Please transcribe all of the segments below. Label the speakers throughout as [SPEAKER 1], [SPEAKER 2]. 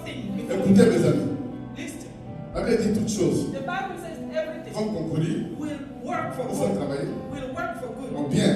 [SPEAKER 1] thing before you.
[SPEAKER 2] Écoutez mes amis.
[SPEAKER 1] Listen.
[SPEAKER 2] La Bible dit toutes choses.
[SPEAKER 1] The Bible says everything
[SPEAKER 2] Vont concourir
[SPEAKER 1] will work for
[SPEAKER 2] pour faire
[SPEAKER 1] good.
[SPEAKER 2] travailler
[SPEAKER 1] Will work for good.
[SPEAKER 2] au bien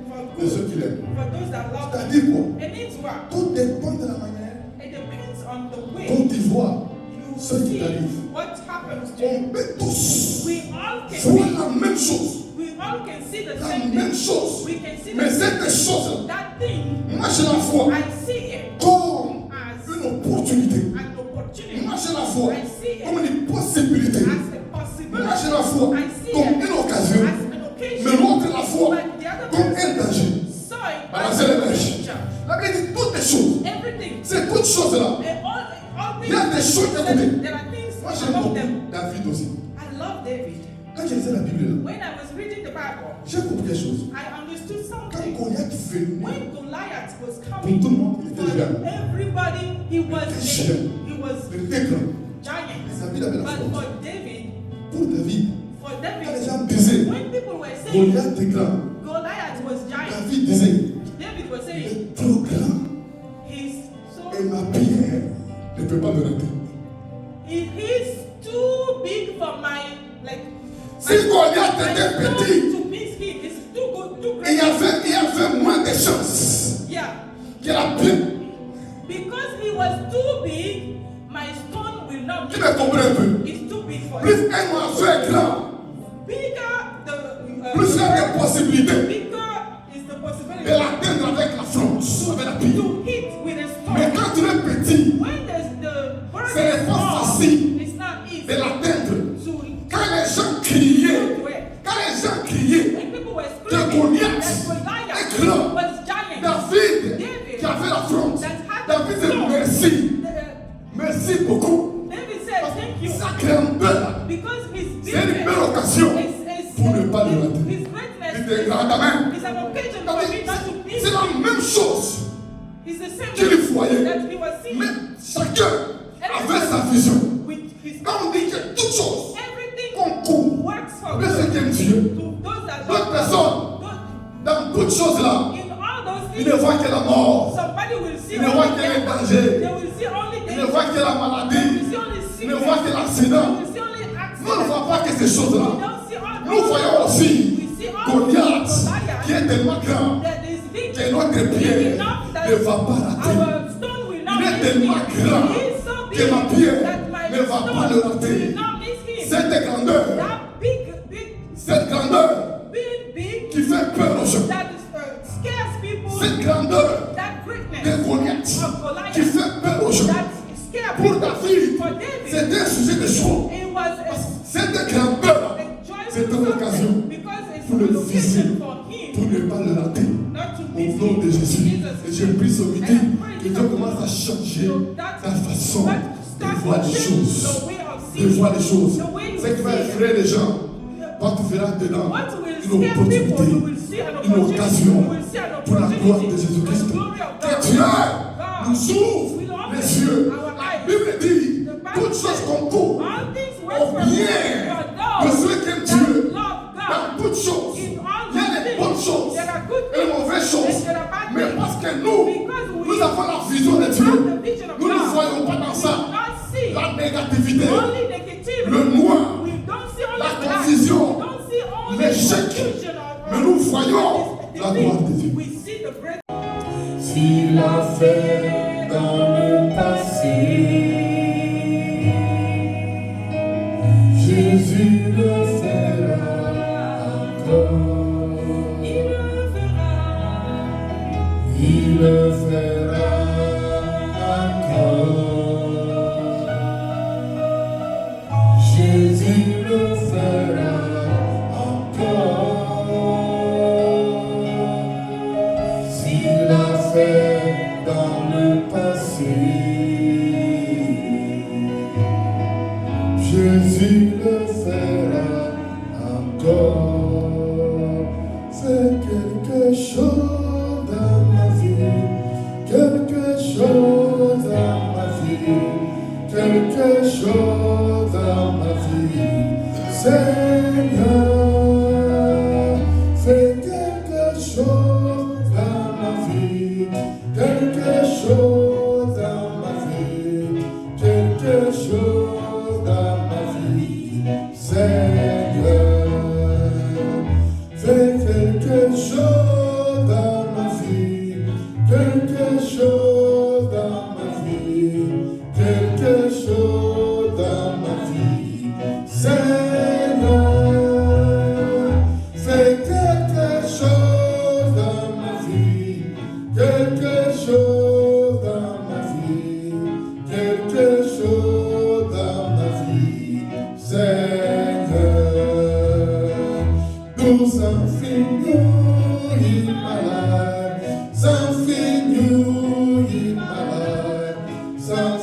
[SPEAKER 1] For
[SPEAKER 2] de ceux
[SPEAKER 1] good.
[SPEAKER 2] qui l'aiment.
[SPEAKER 1] For those that love him.
[SPEAKER 2] C'est-à-dire quoi?
[SPEAKER 1] It means what?
[SPEAKER 2] Tout dépend de la manière
[SPEAKER 1] It depends on the way
[SPEAKER 2] dont tu vois
[SPEAKER 1] you
[SPEAKER 2] ce qui
[SPEAKER 1] see
[SPEAKER 2] t'arrive.
[SPEAKER 1] what happens to you.
[SPEAKER 2] On peut tous
[SPEAKER 1] We all can
[SPEAKER 2] voir
[SPEAKER 1] see.
[SPEAKER 2] la même chose.
[SPEAKER 1] We all can see the
[SPEAKER 2] La
[SPEAKER 1] same
[SPEAKER 2] même
[SPEAKER 1] thing.
[SPEAKER 2] chose.
[SPEAKER 1] We can see
[SPEAKER 2] Mais
[SPEAKER 1] the
[SPEAKER 2] cette
[SPEAKER 1] same
[SPEAKER 2] chose,
[SPEAKER 1] thing. That thing,
[SPEAKER 2] moi je la vois
[SPEAKER 1] I see it
[SPEAKER 2] comme
[SPEAKER 1] as
[SPEAKER 2] une opportunité.
[SPEAKER 1] an opportunity.
[SPEAKER 2] Moi je la vois
[SPEAKER 1] I see it
[SPEAKER 2] comme une possibilité.
[SPEAKER 1] as a
[SPEAKER 2] Moi
[SPEAKER 1] possibility.
[SPEAKER 2] je la vois
[SPEAKER 1] I see
[SPEAKER 2] comme
[SPEAKER 1] it
[SPEAKER 2] une occasion.
[SPEAKER 1] as an occasion.
[SPEAKER 2] Mais l'autre la voit
[SPEAKER 1] But the other
[SPEAKER 2] comme un
[SPEAKER 1] person
[SPEAKER 2] danger.
[SPEAKER 1] saw it
[SPEAKER 2] Balancer
[SPEAKER 1] as
[SPEAKER 2] les
[SPEAKER 1] a
[SPEAKER 2] mèches.
[SPEAKER 1] danger.
[SPEAKER 2] La Bible dit toutes les choses.
[SPEAKER 1] Everything.
[SPEAKER 2] C'est toutes choses là.
[SPEAKER 1] And all
[SPEAKER 2] Il y a des
[SPEAKER 1] things.
[SPEAKER 2] choses à côté.
[SPEAKER 1] There are things
[SPEAKER 2] Moi j'aime
[SPEAKER 1] among
[SPEAKER 2] beaucoup
[SPEAKER 1] them.
[SPEAKER 2] David aussi.
[SPEAKER 1] I love David.
[SPEAKER 2] Quand j'ai lisé la Bible là,
[SPEAKER 1] When I was reading the Bible,
[SPEAKER 2] j'ai compris quelque chose.
[SPEAKER 1] I understood
[SPEAKER 2] Quand
[SPEAKER 1] something.
[SPEAKER 2] Goliath venait,
[SPEAKER 1] When Goliath was
[SPEAKER 2] pour
[SPEAKER 1] coming,
[SPEAKER 2] tout le monde, il
[SPEAKER 1] for
[SPEAKER 2] était géant.
[SPEAKER 1] everybody, he was
[SPEAKER 2] Il était grand.
[SPEAKER 1] giant.
[SPEAKER 2] David avait la
[SPEAKER 1] But
[SPEAKER 2] force.
[SPEAKER 1] for David,
[SPEAKER 2] Pour David,
[SPEAKER 1] for
[SPEAKER 2] quand les
[SPEAKER 1] David,
[SPEAKER 2] gens disaient
[SPEAKER 1] when people were saying
[SPEAKER 2] Goliath est grand,
[SPEAKER 1] Goliath was giant,
[SPEAKER 2] David disait
[SPEAKER 1] David was
[SPEAKER 2] il
[SPEAKER 1] saying
[SPEAKER 2] est trop grand
[SPEAKER 1] he's so
[SPEAKER 2] et ma pierre ne peut pas me rater.
[SPEAKER 1] he's too big for my like.
[SPEAKER 2] Si Goliath était petit,
[SPEAKER 1] To miss him, it's too good, too
[SPEAKER 2] il y
[SPEAKER 1] great.
[SPEAKER 2] avait moins de chances
[SPEAKER 1] Yeah,
[SPEAKER 2] que la pierre.
[SPEAKER 1] because he was too big, my stone will not
[SPEAKER 2] Qui
[SPEAKER 1] be.
[SPEAKER 2] me comprend un peu?
[SPEAKER 1] It's too big for
[SPEAKER 2] Plus
[SPEAKER 1] him.
[SPEAKER 2] un oiseau est grand,
[SPEAKER 1] Bigger
[SPEAKER 2] plus il y a des possibilités
[SPEAKER 1] bigger is the
[SPEAKER 2] de
[SPEAKER 1] possibility
[SPEAKER 2] l'atteindre avec la fronce, avec la pierre.
[SPEAKER 1] to hit with a
[SPEAKER 2] Mais
[SPEAKER 1] stone.
[SPEAKER 2] quand tu es petit,
[SPEAKER 1] When the bird
[SPEAKER 2] c'est
[SPEAKER 1] is
[SPEAKER 2] pas
[SPEAKER 1] small,
[SPEAKER 2] facile
[SPEAKER 1] it's not easy
[SPEAKER 2] de l'atteindre.
[SPEAKER 1] to
[SPEAKER 2] Quand les gens criaient,
[SPEAKER 1] do it.
[SPEAKER 2] quand les gens criaient,
[SPEAKER 1] When people were
[SPEAKER 2] que
[SPEAKER 1] screaming
[SPEAKER 2] Goliath
[SPEAKER 1] that
[SPEAKER 2] est
[SPEAKER 1] Goliath
[SPEAKER 2] grand,
[SPEAKER 1] was giant,
[SPEAKER 2] David qui avait la fronce, David dit merci, merci beaucoup.
[SPEAKER 1] David said thank you
[SPEAKER 2] Sa grandeur,
[SPEAKER 1] because his
[SPEAKER 2] c'est une belle
[SPEAKER 1] greatness
[SPEAKER 2] occasion pour ne pas le rater.
[SPEAKER 1] his
[SPEAKER 2] Il
[SPEAKER 1] greatness
[SPEAKER 2] était grand quand même.
[SPEAKER 1] is an occasion for me not to miss
[SPEAKER 2] C'est la
[SPEAKER 1] him.
[SPEAKER 2] même chose
[SPEAKER 1] It's the same
[SPEAKER 2] qu'il voyait.
[SPEAKER 1] that he was seeing
[SPEAKER 2] Mais chacun avait sa vision.
[SPEAKER 1] with his
[SPEAKER 2] Quand on dit que toute chose
[SPEAKER 1] everything
[SPEAKER 2] concourt
[SPEAKER 1] works for
[SPEAKER 2] de ce
[SPEAKER 1] good
[SPEAKER 2] qu'aime Dieu,
[SPEAKER 1] to those that
[SPEAKER 2] l'autre
[SPEAKER 1] love
[SPEAKER 2] personne,
[SPEAKER 1] God.
[SPEAKER 2] dans toutes choses là,
[SPEAKER 1] In all those
[SPEAKER 2] il ne
[SPEAKER 1] things,
[SPEAKER 2] voit que la mort,
[SPEAKER 1] somebody will see
[SPEAKER 2] il ne voit
[SPEAKER 1] only
[SPEAKER 2] que les
[SPEAKER 1] death.
[SPEAKER 2] dangers,
[SPEAKER 1] They will see only
[SPEAKER 2] il ne
[SPEAKER 1] death.
[SPEAKER 2] voit que la
[SPEAKER 1] They
[SPEAKER 2] maladie,
[SPEAKER 1] will see only
[SPEAKER 2] il ne
[SPEAKER 1] sickness.
[SPEAKER 2] voit que l'accident.
[SPEAKER 1] They will see only
[SPEAKER 2] Nous ne
[SPEAKER 1] accidents.
[SPEAKER 2] voyons pas que ces
[SPEAKER 1] We
[SPEAKER 2] choses-là.
[SPEAKER 1] don't see all
[SPEAKER 2] Nous voyons aussi
[SPEAKER 1] We see all
[SPEAKER 2] Goliath qui est
[SPEAKER 1] Goliath
[SPEAKER 2] tellement grand
[SPEAKER 1] that is big
[SPEAKER 2] que notre pierre ne va pas rater.
[SPEAKER 1] our stone will not
[SPEAKER 2] Il est
[SPEAKER 1] miss
[SPEAKER 2] tellement
[SPEAKER 1] him.
[SPEAKER 2] grand
[SPEAKER 1] He is so
[SPEAKER 2] que ma
[SPEAKER 1] big
[SPEAKER 2] pierre
[SPEAKER 1] that my
[SPEAKER 2] ne va pas le
[SPEAKER 1] stone
[SPEAKER 2] rater.
[SPEAKER 1] will not miss him.
[SPEAKER 2] Cette grandeur,
[SPEAKER 1] That big,
[SPEAKER 2] cette grandeur
[SPEAKER 1] big,
[SPEAKER 2] qui fait peur aux gens,
[SPEAKER 1] that scares people.
[SPEAKER 2] cette grandeur
[SPEAKER 1] That greatness
[SPEAKER 2] de Goliath
[SPEAKER 1] of Goliath
[SPEAKER 2] qui fait peur aux gens.
[SPEAKER 1] that scares
[SPEAKER 2] Pour
[SPEAKER 1] people.
[SPEAKER 2] David,
[SPEAKER 1] For David,
[SPEAKER 2] c'était un sujet de choix.
[SPEAKER 1] it was
[SPEAKER 2] Cette grandeur
[SPEAKER 1] a joyful
[SPEAKER 2] c'est une occasion
[SPEAKER 1] something because it's
[SPEAKER 2] pour le
[SPEAKER 1] an
[SPEAKER 2] viser,
[SPEAKER 1] occasion for him
[SPEAKER 2] pour ne pas le rater.
[SPEAKER 1] not to
[SPEAKER 2] Au
[SPEAKER 1] miss
[SPEAKER 2] nom de
[SPEAKER 1] him.
[SPEAKER 2] Jésus. Et je prie ce midi
[SPEAKER 1] And
[SPEAKER 2] que Dieu commence à changer ta façon de voir les choses.
[SPEAKER 1] the way of
[SPEAKER 2] De
[SPEAKER 1] seeing.
[SPEAKER 2] voir les choses.
[SPEAKER 1] The way you
[SPEAKER 2] Ce qui va
[SPEAKER 1] see.
[SPEAKER 2] effrayer les gens, quand tu verras dedans
[SPEAKER 1] What will
[SPEAKER 2] une
[SPEAKER 1] scare people, you
[SPEAKER 2] opportunité,
[SPEAKER 1] will see an
[SPEAKER 2] une
[SPEAKER 1] opportunity.
[SPEAKER 2] occasion
[SPEAKER 1] You will see an
[SPEAKER 2] pour la gloire de
[SPEAKER 1] opportunity for
[SPEAKER 2] Jésus-Christ.
[SPEAKER 1] the glory of
[SPEAKER 2] Que
[SPEAKER 1] God.
[SPEAKER 2] Dieu
[SPEAKER 1] God
[SPEAKER 2] nous ouvre
[SPEAKER 1] will open
[SPEAKER 2] les yeux.
[SPEAKER 1] our
[SPEAKER 2] La
[SPEAKER 1] eyes.
[SPEAKER 2] Bible dit
[SPEAKER 1] The Bible
[SPEAKER 2] toutes choses concourent
[SPEAKER 1] All things work
[SPEAKER 2] au
[SPEAKER 1] for
[SPEAKER 2] bien
[SPEAKER 1] for
[SPEAKER 2] de
[SPEAKER 1] those
[SPEAKER 2] ceux qui aiment
[SPEAKER 1] that
[SPEAKER 2] Dieu.
[SPEAKER 1] love
[SPEAKER 2] Dans
[SPEAKER 1] God.
[SPEAKER 2] toutes choses,
[SPEAKER 1] In all
[SPEAKER 2] il y a
[SPEAKER 1] those
[SPEAKER 2] des
[SPEAKER 1] things,
[SPEAKER 2] bonnes choses
[SPEAKER 1] there are good
[SPEAKER 2] et des
[SPEAKER 1] things
[SPEAKER 2] mauvaises choses.
[SPEAKER 1] and there are bad
[SPEAKER 2] Mais
[SPEAKER 1] things.
[SPEAKER 2] parce que nous,
[SPEAKER 1] Because we
[SPEAKER 2] nous avons la vision de Dieu,
[SPEAKER 1] have the vision of
[SPEAKER 2] nous ne
[SPEAKER 1] God.
[SPEAKER 2] voyons pas dans
[SPEAKER 1] We
[SPEAKER 2] ça
[SPEAKER 1] do not see
[SPEAKER 2] la négativité,
[SPEAKER 1] only negativity.
[SPEAKER 2] le noir,
[SPEAKER 1] We don't see only
[SPEAKER 2] la
[SPEAKER 1] black.
[SPEAKER 2] confusion,
[SPEAKER 1] We don't see only
[SPEAKER 2] l'échec.
[SPEAKER 1] confusion or
[SPEAKER 2] Mais nous voyons la gloire de Dieu.
[SPEAKER 1] We see the great.
[SPEAKER 3] S'il a fait dans le passé, Jésus le fera encore.
[SPEAKER 1] Il le fera.
[SPEAKER 3] Il le fera encore. Jésus le fera encore. S'il a fait dans le passé, Jésus le fera encore. Fais quelque chose dans ma vie, quelque chose dans ma vie, quelque chose dans ma vie. Seigneur, fais quelque chose dans ma vie, quelque chose dans ma vie,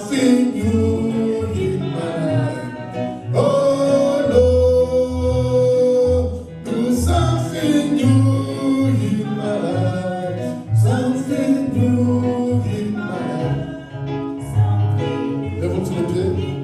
[SPEAKER 3] something new in my life. Oh Lord, do something new in my life. Something new in my life. Lève-toi sur les pieds.